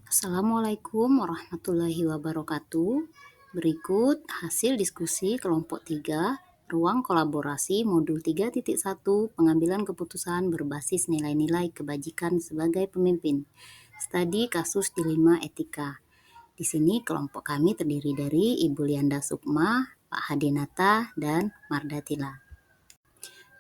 Assalamualaikum warahmatullahi wabarakatuh. Berikut hasil diskusi kelompok 3, ruang kolaborasi modul 3.1, pengambilan keputusan berbasis nilai-nilai kebajikan sebagai pemimpin. Studi kasus dilema etika. Di sini kelompok kami terdiri dari Ibu Lianda Sukma, Pak Hadinata, dan Mardatila.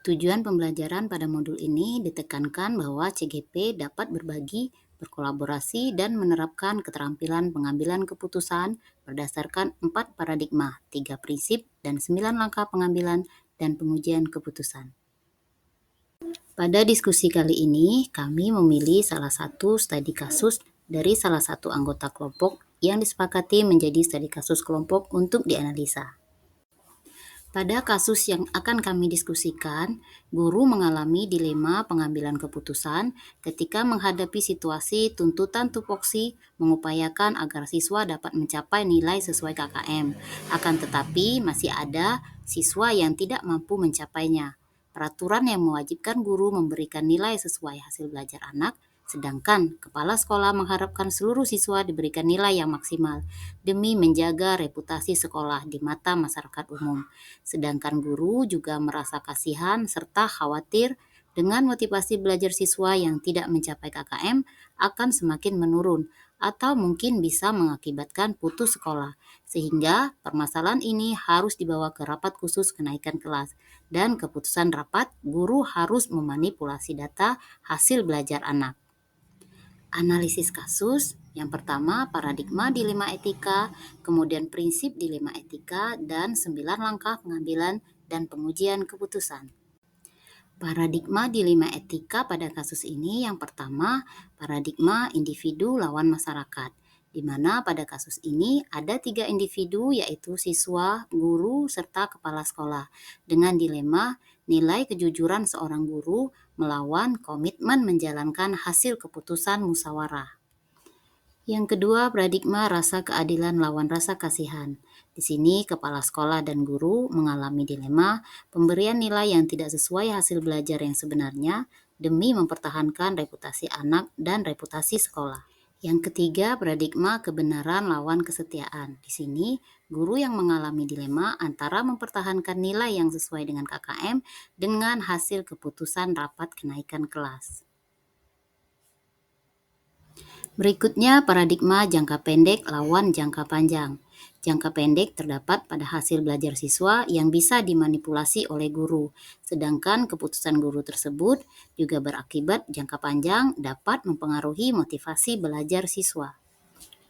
Tujuan pembelajaran pada modul ini ditekankan bahwa CGP dapat berbagi, berkolaborasi, dan menerapkan keterampilan pengambilan keputusan berdasarkan 4 paradigma, 3 prinsip, dan 9 langkah pengambilan dan pengujian keputusan. Pada diskusi kali ini, kami memilih salah satu studi kasus dari salah satu anggota kelompok yang disepakati menjadi studi kasus kelompok untuk dianalisa. Pada kasus yang akan kami diskusikan, guru mengalami dilema pengambilan keputusan ketika menghadapi situasi tuntutan tupoksi mengupayakan agar siswa dapat mencapai nilai sesuai KKM. Akan tetapi masih ada siswa yang tidak mampu mencapainya. Peraturan yang mewajibkan guru memberikan nilai sesuai hasil belajar anak, sedangkan kepala sekolah mengharapkan seluruh siswa diberikan nilai yang maksimal demi menjaga reputasi sekolah di mata masyarakat umum. Sedangkan guru juga merasa kasihan serta khawatir dengan motivasi belajar siswa yang tidak mencapai KKM akan semakin menurun atau mungkin bisa mengakibatkan putus sekolah. Sehingga permasalahan ini harus dibawa ke rapat khusus kenaikan kelas. Dan keputusan rapat, guru harus memanipulasi data hasil belajar anak. Analisis kasus, yang pertama paradigma dilema etika, kemudian prinsip dilema etika, dan 9 langkah pengambilan dan pengujian keputusan. Paradigma dilema etika pada kasus ini yang pertama, paradigma individu lawan masyarakat, di mana pada kasus ini ada 3 individu yaitu siswa, guru, serta kepala sekolah dengan dilema nilai kejujuran seorang guru melawan komitmen menjalankan hasil keputusan musyawarah. Yang kedua, paradigma rasa keadilan lawan rasa kasihan. Di sini, kepala sekolah dan guru mengalami dilema pemberian nilai yang tidak sesuai hasil belajar yang sebenarnya demi mempertahankan reputasi anak dan reputasi sekolah. Yang ketiga, paradigma kebenaran lawan kesetiaan. Di sini, guru yang mengalami dilema antara mempertahankan nilai yang sesuai dengan KKM dengan hasil keputusan rapat kenaikan kelas. Berikutnya paradigma jangka pendek lawan jangka panjang. Jangka pendek terdapat pada hasil belajar siswa yang bisa dimanipulasi oleh guru, sedangkan keputusan guru tersebut juga berakibat jangka panjang dapat mempengaruhi motivasi belajar siswa.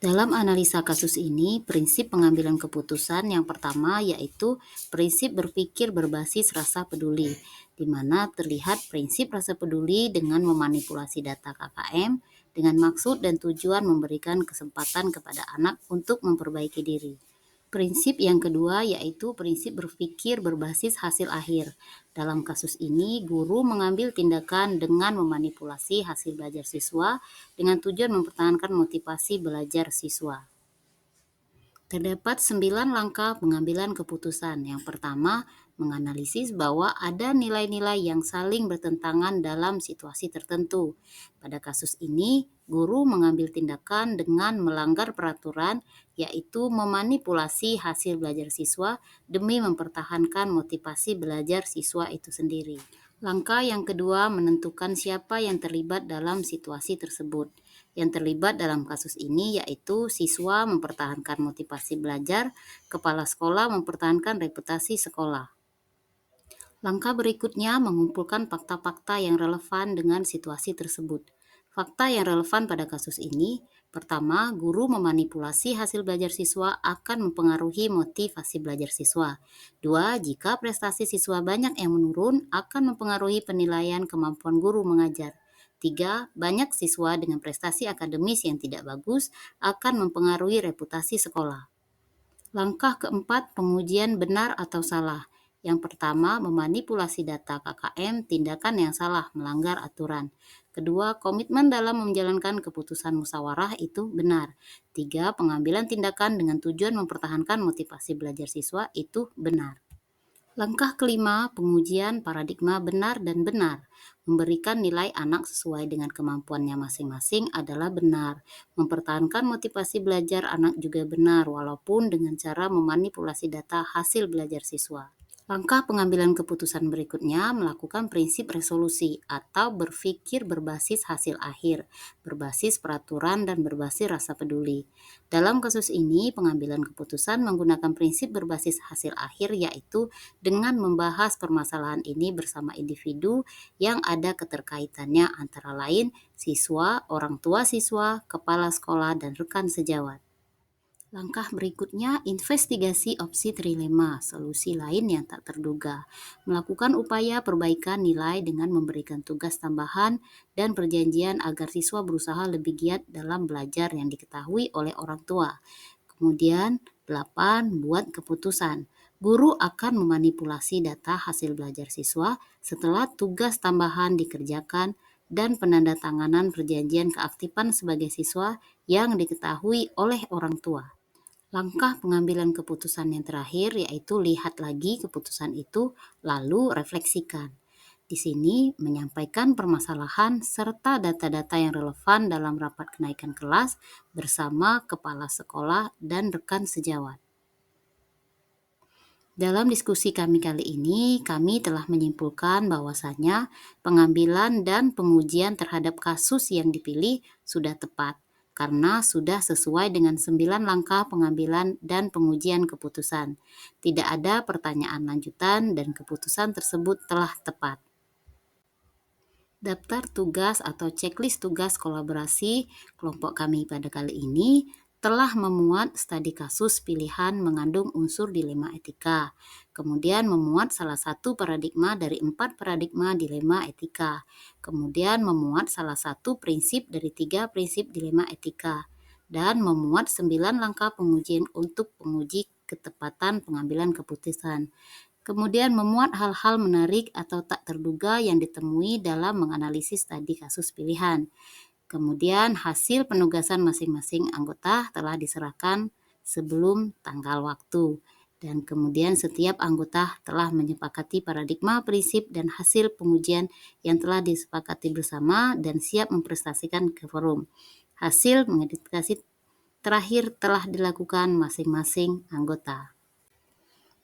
Dalam analisa kasus ini, prinsip pengambilan keputusan yang pertama yaitu prinsip berpikir berbasis rasa peduli, di mana terlihat prinsip rasa peduli dengan memanipulasi data KKM dengan maksud dan tujuan memberikan kesempatan kepada anak untuk memperbaiki diri. Prinsip yang kedua yaitu prinsip berpikir berbasis hasil akhir. Dalam kasus ini, guru mengambil tindakan dengan memanipulasi hasil belajar siswa dengan tujuan mempertahankan motivasi belajar siswa. Terdapat 9 langkah pengambilan keputusan. Yang pertama, menganalisis bahwa ada nilai-nilai yang saling bertentangan dalam situasi tertentu. Pada kasus ini, guru mengambil tindakan dengan melanggar peraturan, yaitu memanipulasi hasil belajar siswa demi mempertahankan motivasi belajar siswa itu sendiri. Langkah yang kedua, menentukan siapa yang terlibat dalam situasi tersebut. Yang terlibat dalam kasus ini yaitu siswa mempertahankan motivasi belajar, kepala sekolah mempertahankan reputasi sekolah. Langkah berikutnya mengumpulkan fakta-fakta yang relevan dengan situasi tersebut. Fakta yang relevan pada kasus ini, pertama, guru memanipulasi hasil belajar siswa akan mempengaruhi motivasi belajar siswa. Dua, jika prestasi siswa banyak yang menurun akan mempengaruhi penilaian kemampuan guru mengajar. Tiga, banyak siswa dengan prestasi akademis yang tidak bagus akan mempengaruhi reputasi sekolah. Langkah keempat, pengujian benar atau salah. Yang pertama, memanipulasi data KKM, tindakan yang salah, melanggar aturan. Kedua, komitmen dalam menjalankan keputusan musyawarah itu benar. Tiga, pengambilan tindakan dengan tujuan mempertahankan motivasi belajar siswa itu benar. Langkah kelima, pengujian paradigma benar dan benar. Memberikan nilai anak sesuai dengan kemampuannya masing-masing adalah benar. Mempertahankan motivasi belajar anak juga benar, walaupun dengan cara memanipulasi data hasil belajar siswa. Langkah pengambilan keputusan berikutnya melakukan prinsip resolusi atau berpikir berbasis hasil akhir, berbasis peraturan dan berbasis rasa peduli. Dalam kasus ini, pengambilan keputusan menggunakan prinsip berbasis hasil akhir yaitu dengan membahas permasalahan ini bersama individu yang ada keterkaitannya antara lain siswa, orang tua siswa, kepala sekolah, dan rekan sejawat. Langkah berikutnya, investigasi opsi trilema, solusi lain yang tak terduga. Melakukan upaya perbaikan nilai dengan memberikan tugas tambahan dan perjanjian agar siswa berusaha lebih giat dalam belajar yang diketahui oleh orang tua. Kemudian, 8. Buat keputusan. Guru akan memanipulasi data hasil belajar siswa setelah tugas tambahan dikerjakan dan penandatanganan perjanjian keaktifan sebagai siswa yang diketahui oleh orang tua. Langkah pengambilan keputusan yang terakhir yaitu lihat lagi keputusan itu lalu refleksikan. Di sini menyampaikan permasalahan serta data-data yang relevan dalam rapat kenaikan kelas bersama kepala sekolah dan rekan sejawat. Dalam diskusi kami kali ini, kami telah menyimpulkan bahwasannya pengambilan dan pengujian terhadap kasus yang dipilih sudah tepat karena sudah sesuai dengan 9 langkah pengambilan dan pengujian keputusan. Tidak ada pertanyaan lanjutan dan keputusan tersebut telah tepat. Daftar tugas atau checklist tugas kolaborasi kelompok kami pada kali ini telah memuat studi kasus pilihan mengandung unsur dilema etika, kemudian memuat salah satu paradigma dari 4 paradigma dilema etika, kemudian memuat salah satu prinsip dari 3 prinsip dilema etika, dan memuat 9 langkah pengujian untuk penguji ketepatan pengambilan keputusan. Kemudian memuat hal-hal menarik atau tak terduga yang ditemui dalam menganalisis studi kasus pilihan. Kemudian hasil penugasan masing-masing anggota telah diserahkan sebelum tanggal waktu. Dan kemudian setiap anggota telah menyepakati paradigma, prinsip, dan hasil pengujian yang telah disepakati bersama dan siap mempresentasikan ke forum. Hasil mengidentifikasi terakhir telah dilakukan masing-masing anggota.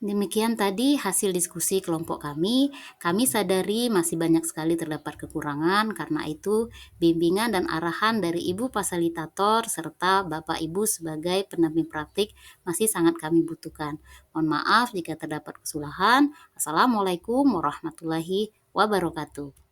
Demikian tadi hasil diskusi kelompok kami. Kami sadari masih banyak sekali terdapat kekurangan, karena itu bimbingan dan arahan dari Ibu Fasilitator serta Bapak Ibu sebagai pendamping praktik masih sangat kami butuhkan. Mohon maaf jika terdapat kesalahan. Assalamualaikum warahmatullahi wabarakatuh.